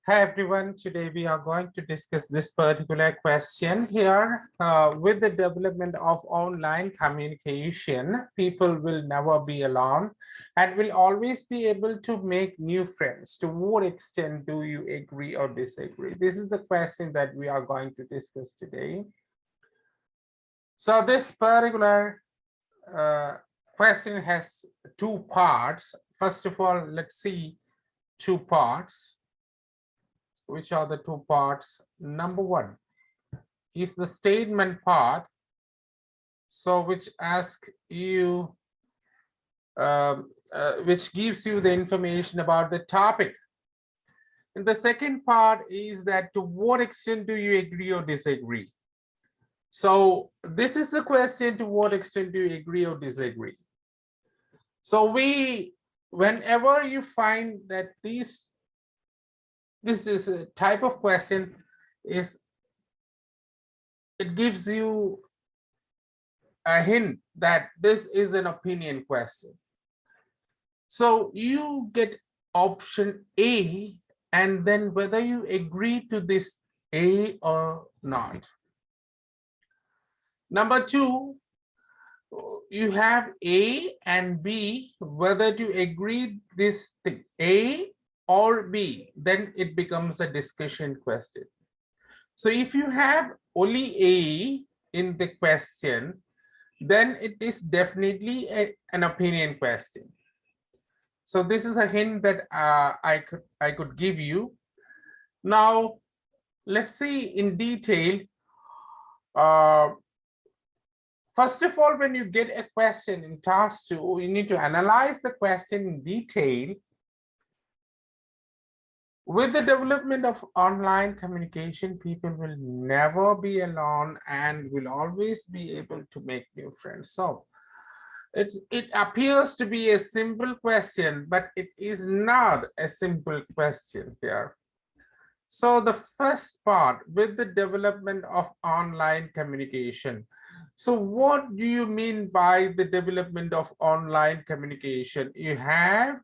Hi everyone, today we are going to discuss this particular question here. With the development of online communication, people will never be alone and will always be able to make new friends. To what extent do you agree or disagree? This is the question that we are going to discuss today. So this particular question has two parts. First of all, let's see two parts. Which are the two parts? Number one is the statement part. So which asks you, which gives you the information about the topic. And the second part is that to what extent do you agree or disagree? So this is the question, to what extent do you agree or disagree? So whenever you find that this is a type of question, it gives you a hint that this is an opinion question. So you get option A, and then whether you agree to this A or not. Number two, you have A and B, whether to agree this thing A or B, then it becomes a discussion question. So if you have only A in the question, then it is definitely an opinion question. So this is a hint that I could give you. Now, let's see in detail. First of all, when you get a question in task 2, you need to analyze the question in detail. With the development of online communication, people will never be alone and will always be able to make new friends. So it appears to be a simple question, but it is not a simple question here. So the first part, with the development of online communication. So what do you mean by the development of online communication? You have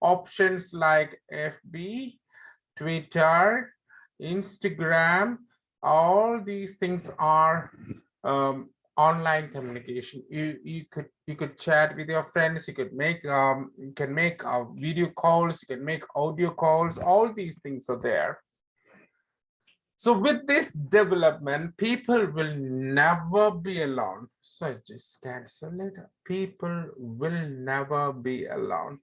options like FB, Twitter, Instagram, all these things are online communication. You could chat with your friends, you can make video calls, you can make audio calls, all these things are there. So with this development, people will never be alone. So just cancel it. People will never be alone.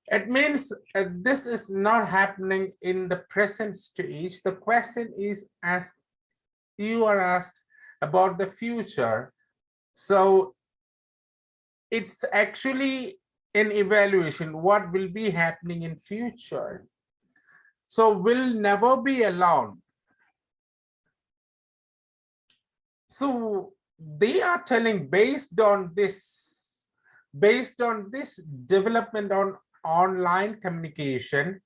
It means this is not happening in the present stage. The question is asked, you are asked about the future. So it's actually an evaluation, what will be happening in future. So will never be alone. So they are telling based on this development on online communication,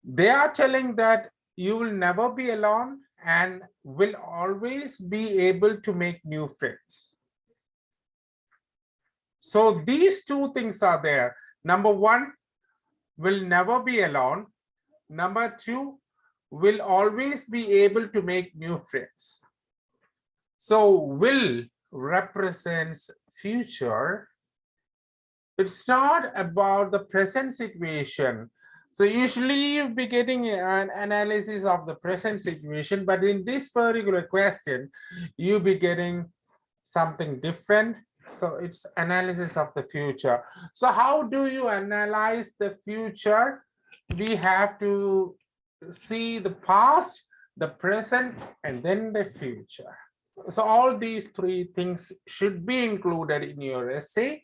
they are telling that you will never be alone and will always be able to make new friends. So these two things are there. Number one, will never be alone. Number two, will always be able to make new friends. So will represents future. It's not about the present situation. So usually you'll be getting an analysis of the present situation, but in this particular question, you'll be getting something different. So it's analysis of the future. So how do you analyze the future? We have to see the past, the present, and then the future. So all these three things should be included in your essay.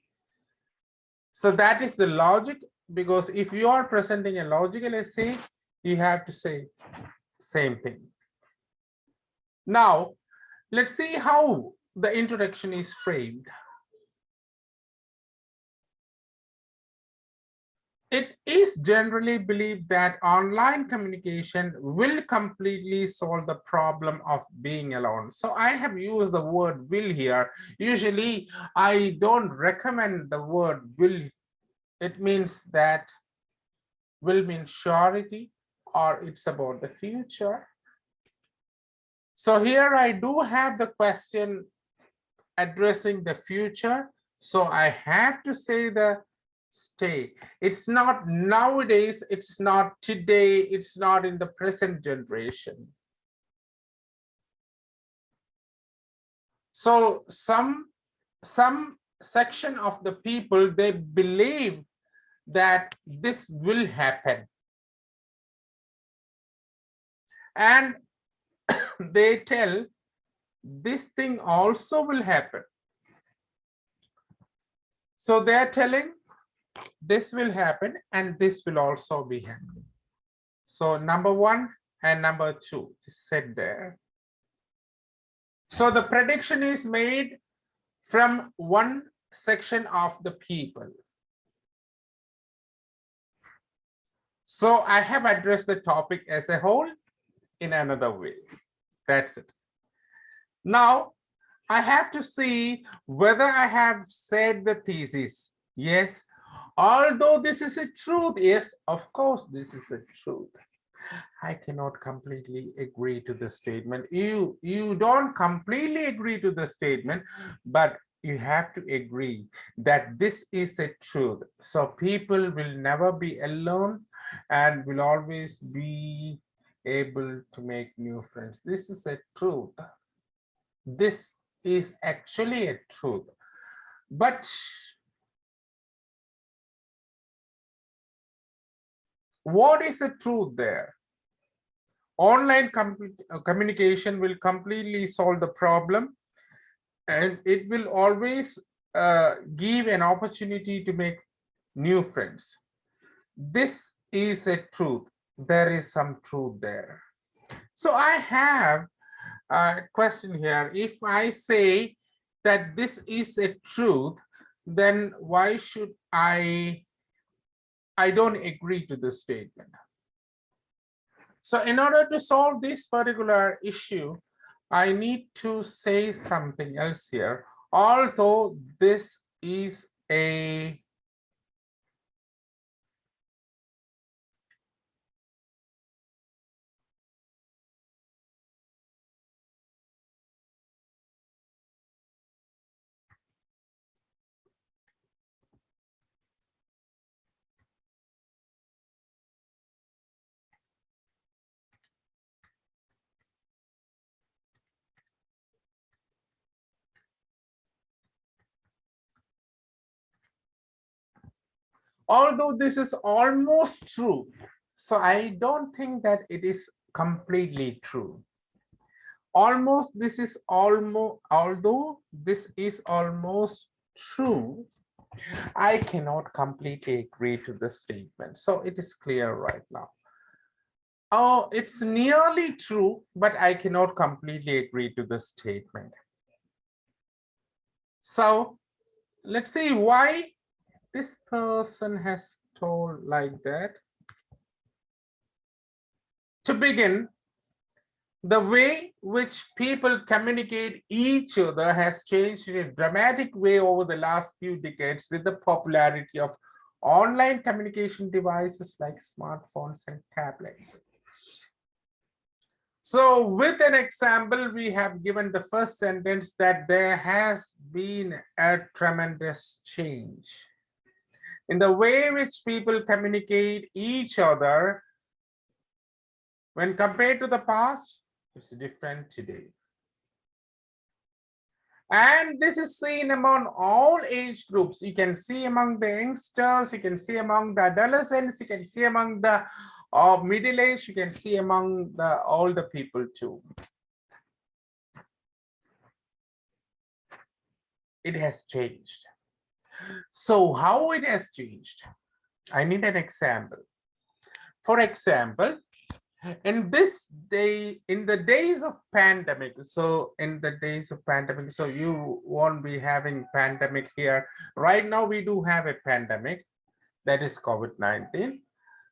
So that is the logic, because if you are presenting a logical essay, you have to say same thing. Now, let's see how the introduction is framed. It is generally believed that online communication will completely solve the problem of being alone. So I have used the word will here. Usually I don't recommend the word will. It means that will mean surety or it's about the future. So here I do have the question addressing the future. So I have to say the stay. It's not nowadays, it's not today, it's not in the present generation. So some section of the people, they believe that this will happen. And they tell this thing also will happen. So they are telling this will happen and this will also be happening. So number 1 and number 2 is said there. So the prediction is made from one section of the people. So I have addressed the topic as a whole in another way. That's it. Now I have to see whether I have said the thesis. Yes, although this is a truth. Yes, of course, this is a truth. I cannot completely agree to the statement. You don't completely agree to the statement, but you have to agree that this is a truth. So people will never be alone and will always be able to make new friends. This is a truth. This is actually a truth. But what is the truth there? Online communication will completely solve the problem, and it will always give an opportunity to make new friends. This is a truth. There is some truth there. So I have a question here. If I say that this is a truth, then why should I don't agree to this statement? So in order to solve this particular issue, I need to say something else here. Although this is a although this is almost true, so I don't think that it is completely true. Almost, this is almost, although this is almost true, I cannot completely agree to the statement. So it is clear right now. Oh, it's nearly true, but I cannot completely agree to the statement. So let's see why this person has told like that. To begin, the way which people communicate each other has changed in a dramatic way over the last few decades with the popularity of online communication devices like smartphones and tablets. So with an example, we have given the first sentence that there has been a tremendous change in the way which people communicate each other. When compared to the past, it's different today. And this is seen among all age groups. You can see among the youngsters, you can see among the adolescents, you can see among the middle age, you can see among the older people too. It has changed. So how it has changed? I need an example. For example, in the days of pandemic, so you won't be having pandemic here. Right now we do have a pandemic, that is COVID-19.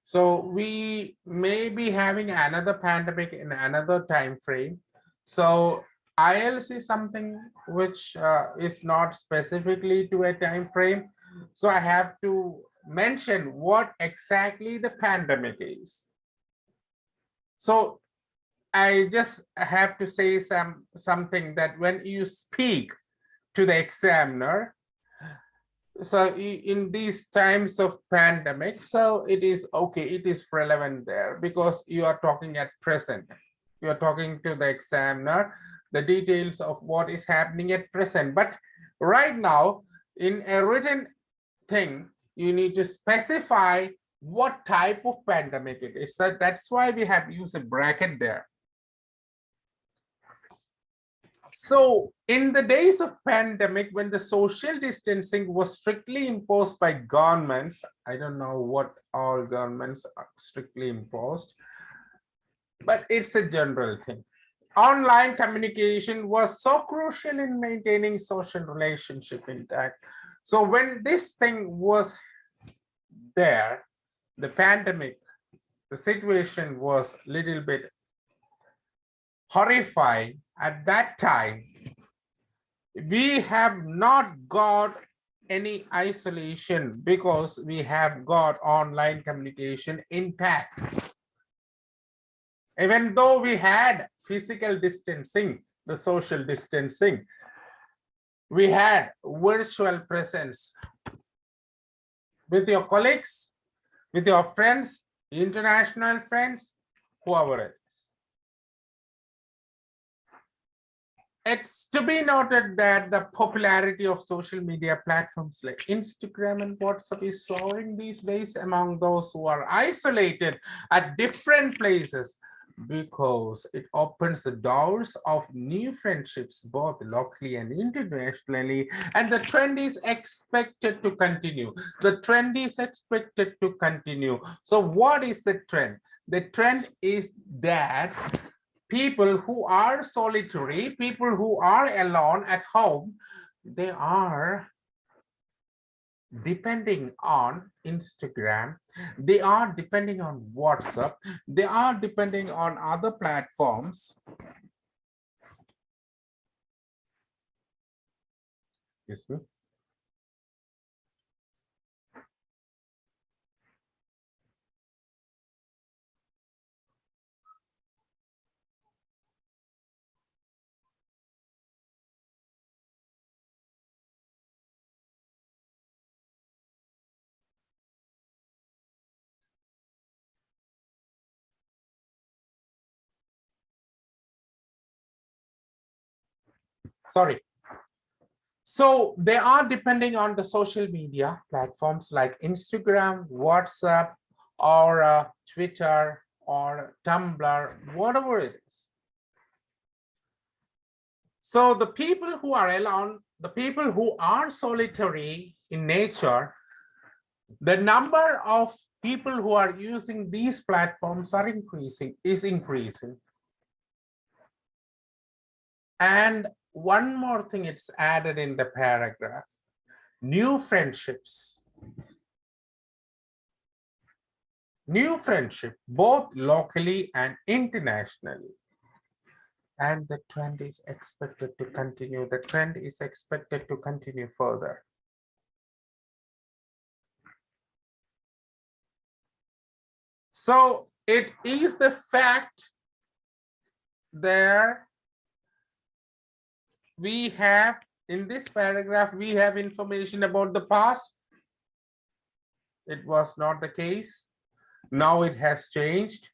So we may be having another pandemic in another time frame. So Ielts is something which is not specifically to a time frame. So I have to mention what exactly the pandemic is. So I just have to say something that when you speak to the examiner, so in these times of pandemic, so it is okay, it is relevant there because you are talking at present. You are talking to the examiner, the details of what is happening at present. But right now, in a written thing, you need to specify what type of pandemic it is. So that's why we have used a bracket there. So in the days of pandemic, when the social distancing was strictly imposed by governments, I don't know what all governments are strictly imposed, but it's a general thing. Online communication was so crucial in maintaining social relationship intact. So when this thing was there, the pandemic, the situation was a little bit horrifying at that time. We have not got any isolation because we have got online communication intact. Even though we had physical distancing, the social distancing, we had virtual presence with your colleagues, with your friends, international friends, whoever it is. It's to be noted that the popularity of social media platforms like Instagram and WhatsApp is soaring these days among those who are isolated at different places because it opens the doors of new friendships both locally and internationally, and the trend is expected to continue. The trend is expected to continue. So what is the trend? The trend is that people who are solitary, people who are alone at home, they are depending on Instagram, they are depending on WhatsApp, they are depending on other platforms. Excuse me. Sorry. So they are depending on the social media platforms like Instagram, WhatsApp, or Twitter, or Tumblr, whatever it is. So the people who are alone, the people who are solitary in nature, the number of people who are using these platforms is increasing. And one more thing, it's added in the paragraph, new friendships, both locally and internationally. And the trend is expected to continue. The trend is expected to continue further. So it is the fact there we have in this paragraph, we have information about the past. It was not the case. Now it has changed.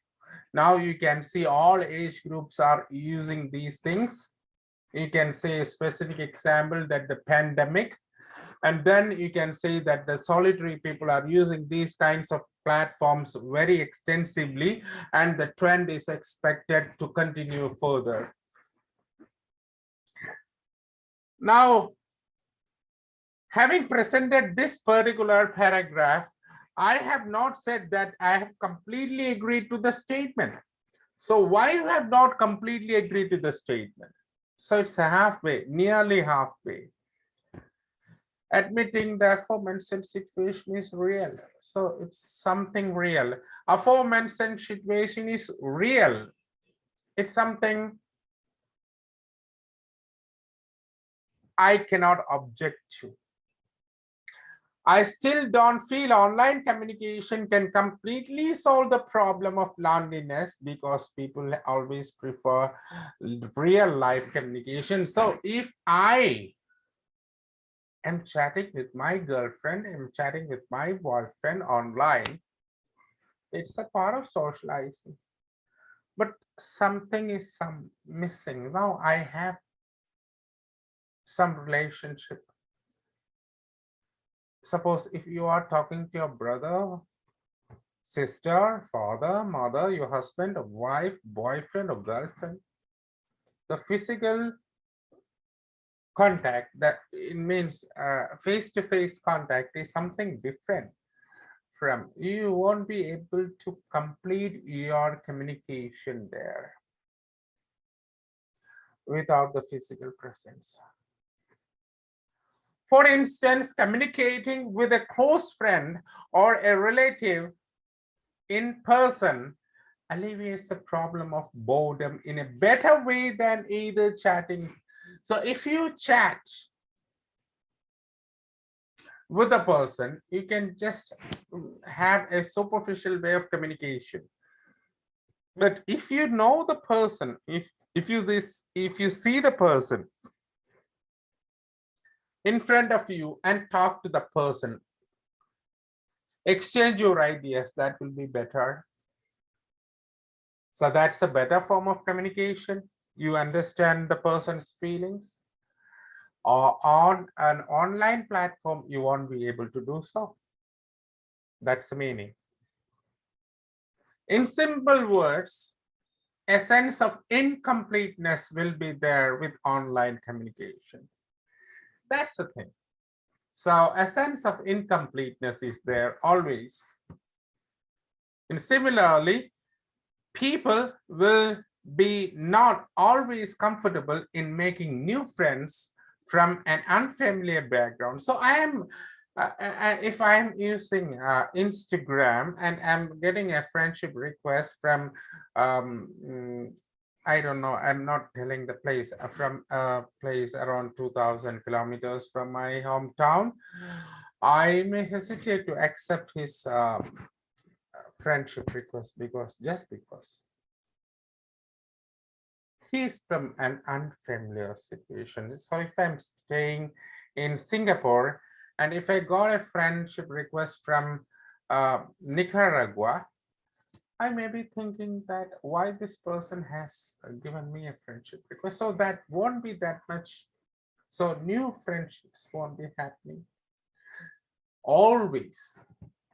Now you can see all age groups are using these things. You can say a specific example that the pandemic, and then you can say that the solitary people are using these kinds of platforms very extensively, and the trend is expected to continue further. Now, having presented this particular paragraph, I have not said that I have completely agreed to the statement. So why you have not completely agreed to the statement? So it's a halfway, nearly halfway. Admitting the aforementioned situation is real. So it's something real. Aforementioned situation is real. It's something I cannot object to. I still don't feel online communication can completely solve the problem of loneliness because people always prefer real life communication. So if I am chatting with my girlfriend, I'm chatting with my boyfriend online, it's a part of socializing. But something is missing. Now I have some relationship. Suppose if you are talking to your brother, sister, father, mother, your husband, or wife, boyfriend, or girlfriend, the physical contact, that it means face-to-face contact, is something different from, you won't be able to complete your communication there without the physical presence. For instance, communicating with a close friend or a relative in person alleviates the problem of boredom in a better way than either chatting. So if you chat with a person, you can just have a superficial way of communication. But if you know the person, if you see the person in front of you and talk to the person, exchange your ideas, that will be better. So that's a better form of communication. You understand the person's feelings. Or on an online platform, you won't be able to do so. That's the meaning. In simple words, a sense of incompleteness will be there with online communication. That's the thing. So a sense of incompleteness is there always. And similarly, people will be not always comfortable in making new friends from an unfamiliar background. So I am, if I'm using Instagram and I'm getting a friendship request from, I don't know, I'm not telling the place, from a place around 2000 kilometers from my hometown, I may hesitate to accept his friendship request just because he's from an unfamiliar situation. So if I'm staying in Singapore and if I got a friendship request from Nicaragua, I may be thinking that why this person has given me a friendship request. So that won't be that much. So new friendships won't be happening. Always,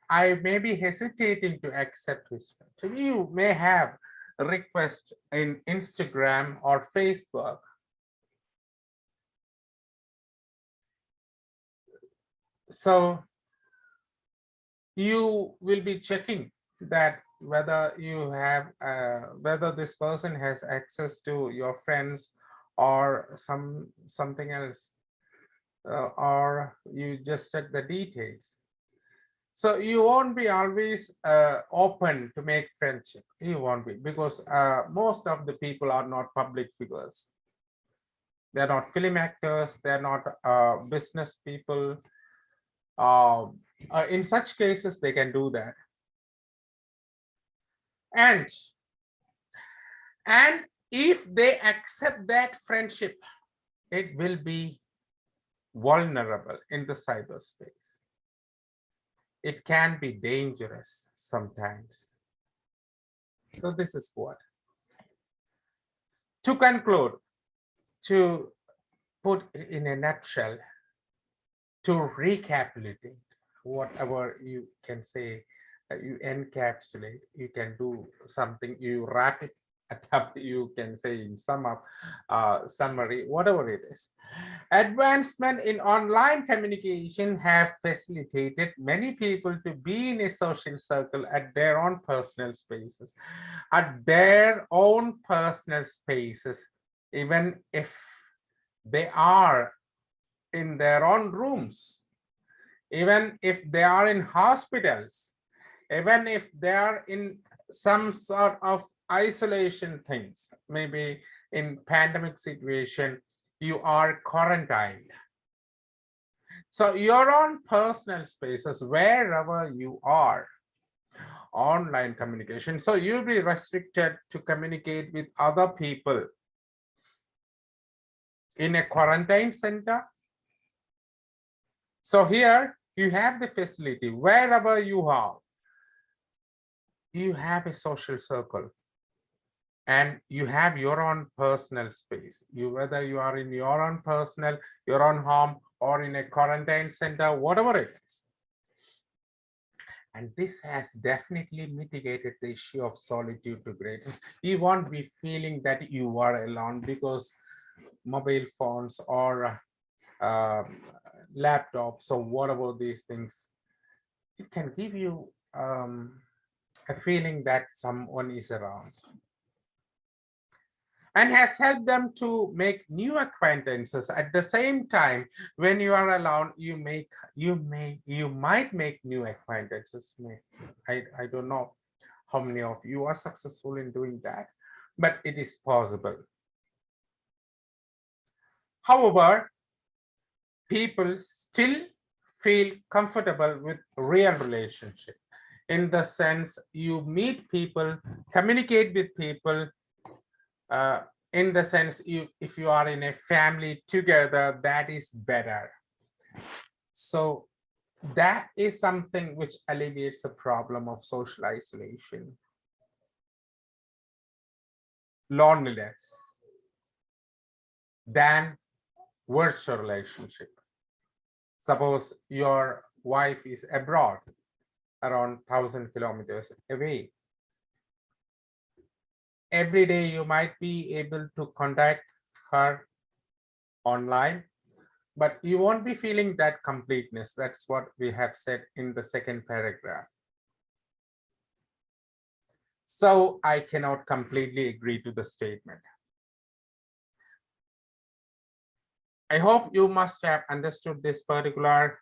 I may be hesitating to accept his friendship. You may have a request in Instagram or Facebook. So you will be checking that whether you have whether this person has access to your friends or something else, or you just check the details. So you won't be always open to make friendship. You won't be, because most of the people are not public figures. They're not film actors. They're not business people. In such cases, they can do that. And if they accept that friendship, it will be vulnerable in the cyberspace. It can be dangerous sometimes. So this is what. To conclude, to put in a nutshell, to recapitulate whatever you can say, you encapsulate, you can do something, you wrap it up, you can say in sum up, summary, whatever it is. Advancement in online communication have facilitated many people to be in a social circle at their own personal spaces, even if they are in their own rooms, even if they are in hospitals, even if they are in some sort of isolation things, maybe in pandemic situation, you are quarantined. So your own personal spaces, wherever you are, online communication. So you'll be restricted to communicate with other people in a quarantine center. So here you have the facility, wherever you are, you have a social circle and you have your own personal space. Whether you are in your own personal, your own home, or in a quarantine center, whatever it is. And this has definitely mitigated the issue of solitude to greatness. You won't be feeling that you are alone, because mobile phones or laptops or whatever these things, it can give you a feeling that someone is around, and has helped them to make new acquaintances. At the same time, when you are alone, you might make new acquaintances. I don't know how many of you are successful in doing that, but it is possible. However, people still feel comfortable with real relationship, in the sense you meet people, communicate with people, in the sense if you are in a family together, that is better. So that is something which alleviates the problem of social isolation, loneliness, than virtual relationship. Suppose your wife is abroad, around 1,000 kilometers away. Every day you might be able to contact her online, but you won't be feeling that completeness. That's what we have said in the second paragraph. So I cannot completely agree to the statement. I hope you must have understood this particular